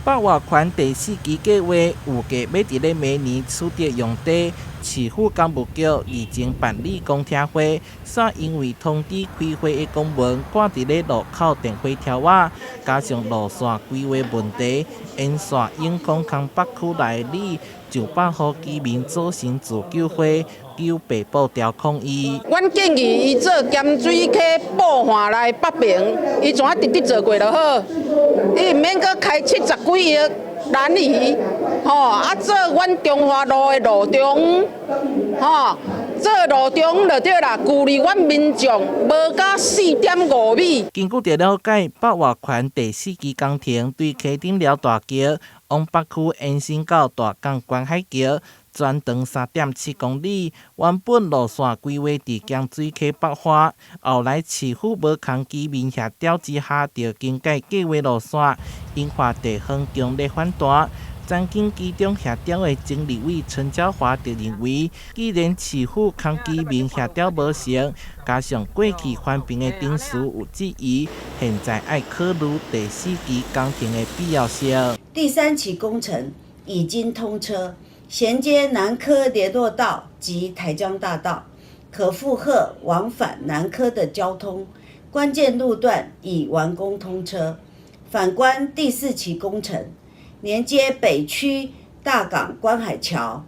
北外环第4期计划预计要伫咧明年取得用地。市府工务局已经办理公听会，煞因为通知开会的公文挂伫咧路口电火条仔，加上路线规划问题，沿线永康康北区内里就百户居民组成自救会，求北部调抗议。阮建议伊做咸水溪步环内北平，伊怎直直做过就好，伊毋免阁开70几亿南移，做阮中华路的路中，做路中就对啦，距离阮民众无甲4.5米。根据着了解，北外环第4期工程对溪顶寮大桥往北区延伸到大港观海桥，全长3.7公里。原本路线规划伫咸水溪北化，后来市府无空居民协调之下，就更改计划路线，引发地方强烈反弹。曾经其中协调的经理委陈椒华就认为，既然市府空居民协调无成，加上过去环评的定数有质疑，现在要考虑第4期工程的必要性。第3期工程已经通车，衔接南科联络道及台江大道，可负荷往返南科的交通，关键路段已完工通车。反观第4期工程，连接北区大港观海桥，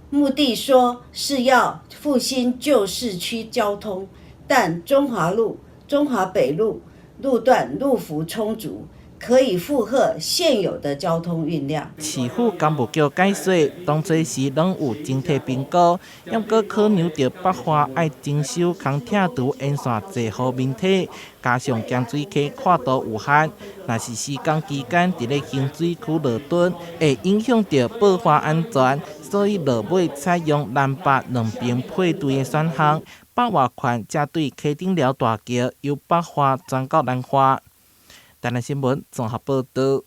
目的说是要复兴旧市区交通，但中华路、中华北路路段路幅充足，可以负荷现有的交通运量。市府工务局解说，当初时拢有整体评估，要搁考量到北化爱征收空铁图沿线坐号面体，加上咸水溪跨度有限，若是施工期间伫咧咸水区落墩，会影响到爆发安全，所以落尾采用南北两边配对的选项。北外环则对溪顶寮大桥由北化转到南化。台南新闻综合报道。